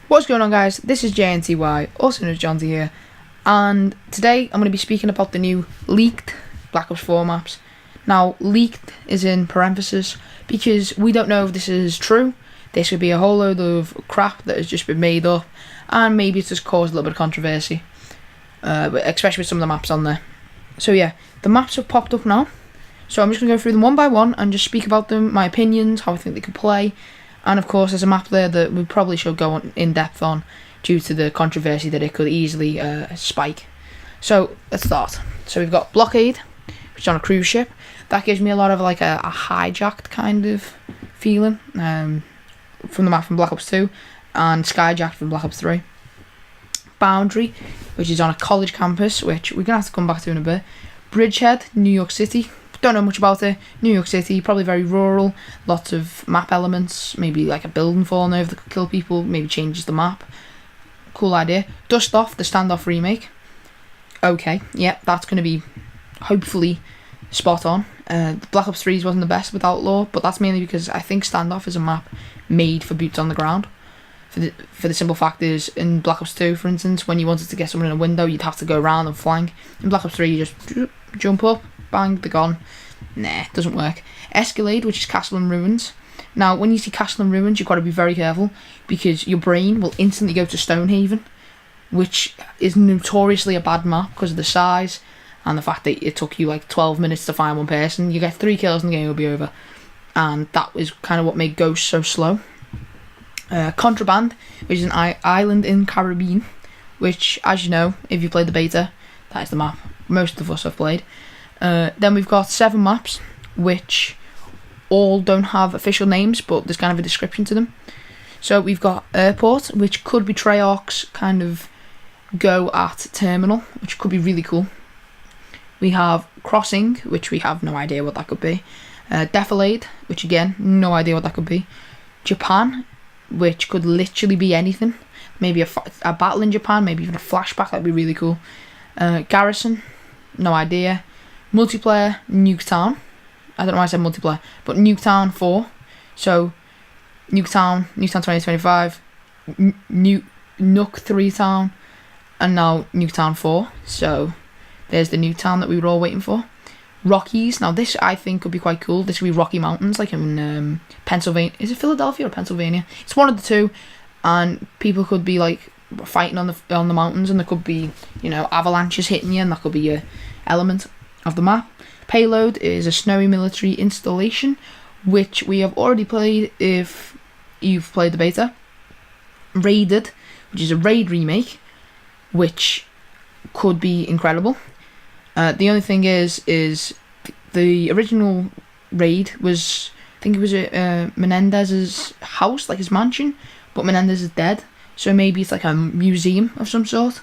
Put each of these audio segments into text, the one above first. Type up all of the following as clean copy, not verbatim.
What's going on, guys? This is JNTY, also known as Johnsy here, and today I'm going to be speaking about the new leaked Black Ops 4 maps. Now, leaked is in parentheses because we don't know if this is true. This could be a whole load of crap that has just been made up, and maybe it's just caused a little bit of controversy, especially with some of the maps on there. So yeah, the maps have popped up now, so I'm just going to go through them one by one and just speak about them, my opinions, how I think they could play. And of course, there's a map there that we probably should go on in depth on due to the controversy that it could easily spike. So let's start. So we've got Blockade, which is on a cruise ship. That gives me a lot of like a hijacked kind of feeling from the map from Black Ops 2, and Skyjacked from Black Ops 3. Boundary, which is on a college campus, which we're gonna have to come back to in a bit. Bridgehead, New York City. Don't know much about it. New York City, probably very rural, lots of map elements, maybe like a building falling over that could kill people, maybe changes the map. Cool idea. Dust Off, the Standoff remake. Okay, yeah, that's going to be hopefully spot on. Black Ops 3 wasn't the best with Outlaw, but that's mainly because I think Standoff is a map made for boots on the ground. For the simple fact is, in Black Ops 2, for instance, when you wanted to get someone in a window, you'd have to go around and flank. In Black Ops 3, you just jump up, bang, they're gone. Nah, doesn't work. Escalade, which is Castle and Ruins. Now, when you see Castle and Ruins, you've got to be very careful because your brain will instantly go to Stonehaven, which is notoriously a bad map because of the size and the fact that it took you like 12 minutes to find one person. You get 3 kills and the game will be over. And that is kind of what made Ghost so slow. Contraband, which is an island in Caribbean, which, as you know, if you played the beta, that is the map most of us have played. Then we've got 7 maps, which all don't have official names, but there's kind of a description to them. So we've got Airport, which could be Treyarch's kind of go at terminal, which could be really cool. We have Crossing, which we have no idea what that could be. Defilade, which again, no idea what that could be. Japan, which could literally be anything. Maybe a battle in Japan, maybe even a flashback, that'd be really cool. Garrison, no idea. Multiplayer, Nuketown. I don't know why I said multiplayer, but Nuketown 4. So, Nuketown 2025, Nuke 3 Town, and now Nuketown 4. So, there's the Nuketown that we were all waiting for. Rockies. Now, this I think could be quite cool. This would be Rocky Mountains, like in Pennsylvania. Is it Philadelphia or Pennsylvania? It's one of the two, and people could be like fighting on the mountains, and there could be, you know, avalanches hitting you, and that could be your element of the map. Payload is a snowy military installation, which we have already played if you've played the beta. Raided, which is a raid remake, which could be incredible. The only thing is the original raid was, I think it was Menendez's house, like his mansion, but Menendez is dead, so maybe it's like a museum of some sort.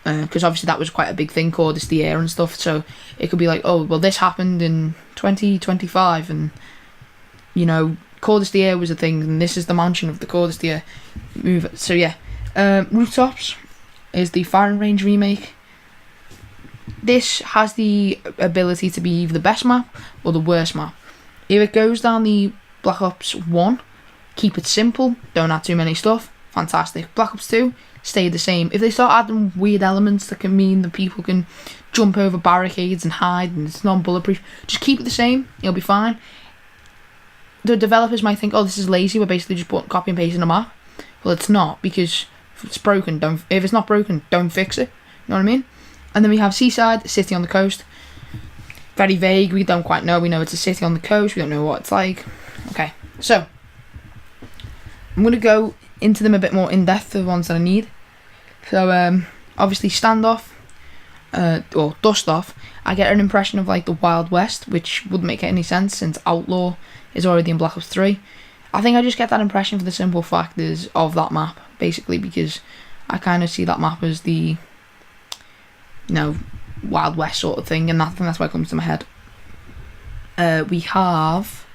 Because obviously that was quite a big thing, Cordis the Air and stuff, so it could be like, oh, well, this happened in 2025, and, you know, Cordis the Air was a thing, and this is the mansion of the Cordis the Air move. So yeah, Rooftops is the Firing Range remake. This has the ability to be either the best map or the worst map. If it goes down the Black Ops 1, keep it simple, don't add too many stuff, fantastic. Black Ops 2, stay the same. If they start adding weird elements that can mean that people can jump over barricades and hide and it's non-bulletproof, just keep it the same, it'll be fine. The developers might think, oh, this is lazy, we're basically just copy and pasting a map. Well, it's not, because if it's broken, if it's not broken, don't fix it. You know what I mean? And then we have Seaside, City on the Coast. Very vague, we don't quite know. We know it's a city on the coast, we don't know what it's like. Okay, so I'm going to go into them a bit more in depth, the ones that I need. So obviously Standoff, or Dust Off, I get an impression of like the Wild West, which wouldn't make any sense since Outlaw is already in Black Ops 3. I think I just get that impression for the simple fact is of that map, basically, because I kind of see that map as the, you know, Wild West sort of thing, and that's why it comes to my head. We have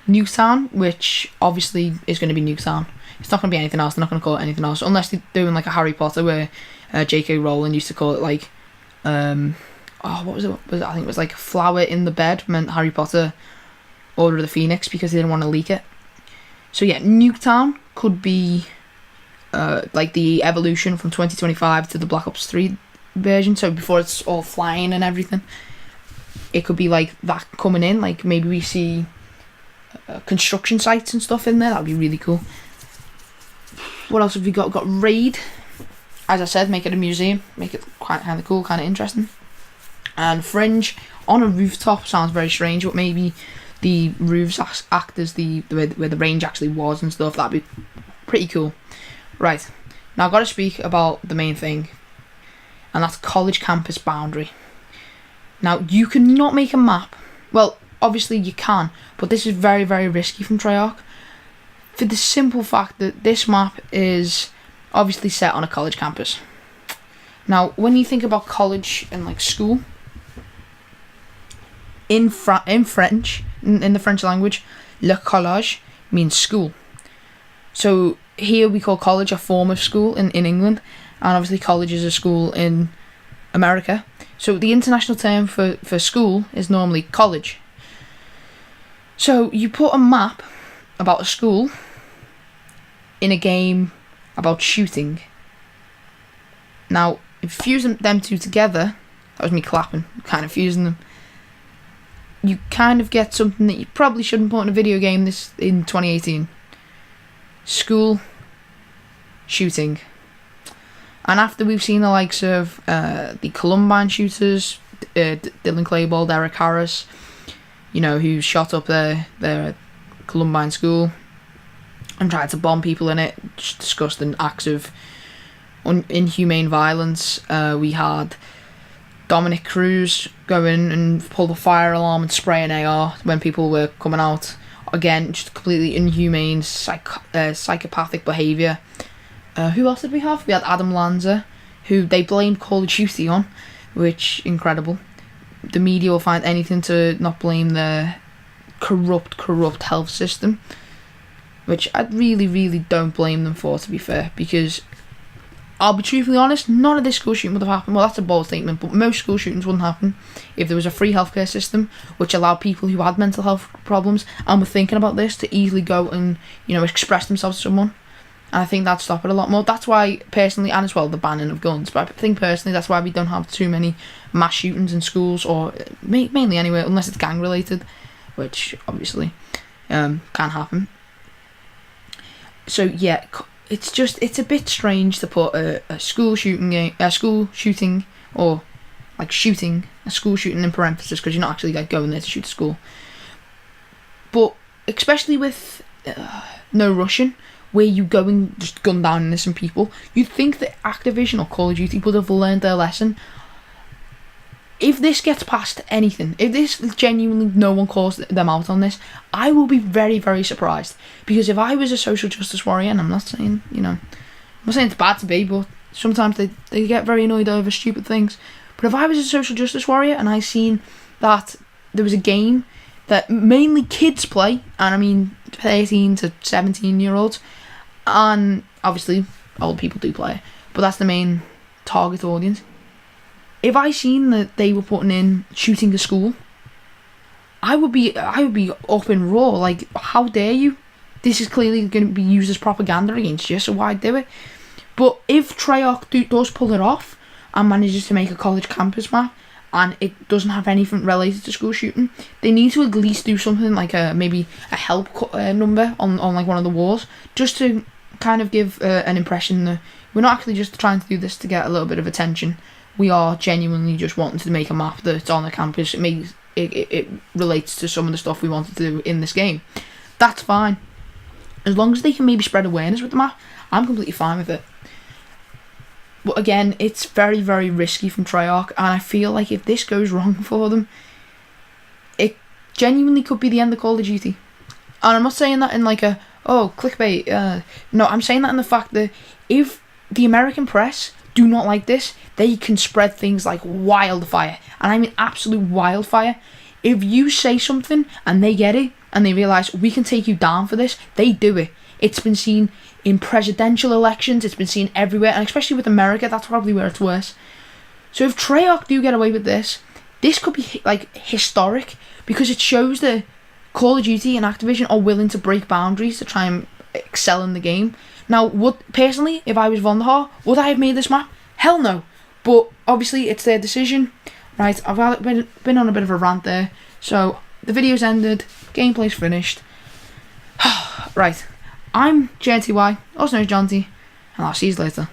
Nuketown, which obviously is going to be Nuketown. It's not going to be anything else. They're not going to call it anything else, unless they're doing like a Harry Potter where J.K. Rowling used to call it like what was it? I think it was like Flower in the Bed meant Harry Potter Order of the Phoenix because they didn't want to leak it. So yeah, Nuketown could be like the evolution from 2025 to the Black Ops 3 version. So before it's all flying and everything, it could be like that coming in. Like maybe we see construction sites and stuff in there. That'd be really cool. What else have we got? Got Raid. As I said, make it a museum. Make it quite kind of cool, kind of interesting. And Fringe on a rooftop sounds very strange, but maybe the roofs act as where the range actually was and stuff. That'd be pretty cool. Right, now I've got to speak about the main thing, and that's college campus boundary. Now, you cannot make a map. Well, obviously you can, but this is very, very risky from Treyarch, for the simple fact that this map is obviously set on a college campus. Now, when you think about college and like school, in French, in the French language, le collège means school. So here we call college a form of school in England, and obviously college is a school in America. So the international term for school is normally college. So you put a map about a school in a game about shooting. Now, if you fuse them two together, that was me clapping, kind of fusing them, you kind of get something that you probably shouldn't put in a video game this in 2018. School shooting. And after we've seen the likes of the Columbine shooters, Dylan Clayball, Derek Harris, who shot up their Columbine school and tried to bomb people in it, just disgusting acts of inhumane violence. We had Dominic Cruz go in and pull the fire alarm and spray an AR when people were coming out. Again, just completely inhumane, psychopathic behaviour. Who else did we have? We had Adam Lanza, who they blamed Call of Duty on, which, incredible. The media will find anything to not blame the corrupt health system, which I really, really don't blame them for, to be fair, because I'll be truthfully honest, none of this school shooting would have happened. Well, that's a bold statement, but most school shootings wouldn't happen if there was a free healthcare system which allowed people who had mental health problems and were thinking about this to easily go and, express themselves to someone. And I think that'd stop it a lot more. That's why, personally, and as well, the banning of guns. But I think, personally, that's why we don't have too many mass shootings in schools, or mainly anywhere, unless it's gang-related, which, obviously, can happen. So, yeah, it's a bit strange to put a school shooting, or, like, shooting, a school shooting in parentheses, because you're not actually, like, going there to shoot a school. But, especially with no Russian, where you go and just gun down innocent people, you'd think that Activision or Call of Duty would have learned their lesson. If this gets past anything, if this genuinely no one calls them out on this, I will be very, very surprised. Because if I was a social justice warrior, and I'm not saying, I'm not saying it's bad to be, but sometimes they get very annoyed over stupid things. But if I was a social justice warrior and I seen that there was a game that mainly kids play, and I mean 13 to 17-year-olds, and obviously old people do play it, but that's the main target audience. If I seen that they were putting in shooting a school, I would be up in raw. Like, how dare you? This is clearly going to be used as propaganda against you, so why do it? But if Treyarch does pull it off and manages to make a college campus map, and it doesn't have anything related to school shooting, they need to at least do something like maybe a help number on like one of the walls, just to kind of give an impression that we're not actually just trying to do this to get a little bit of attention. We are genuinely just wanting to make a map that's on the campus. It relates to some of the stuff we wanted to do in this game. That's fine. As long as they can maybe spread awareness with the map, I'm completely fine with it. But again, it's very, very risky from Treyarch, and I feel like if this goes wrong for them, it genuinely could be the end of Call of Duty. And I'm not saying that in like clickbait. No, I'm saying that in the fact that if the American press do not like this, they can spread things like wildfire. And I mean absolute wildfire. If you say something and they get it, and they realise we can take you down for this, they do it. It's been seen in presidential elections, it's been seen everywhere, and especially with America, that's probably where it's worse. So if Treyarch do get away with this could be like historic, because it shows that Call of Duty and Activision are willing to break boundaries to try and excel in the game. Now, personally, if I was Vonderhaar, would I have made this map? Hell no. But obviously, it's their decision. Right, I've been on a bit of a rant there. So, the video's ended, gameplay's finished. Right, I'm JNTY, also known as Jonty, and I'll see you later.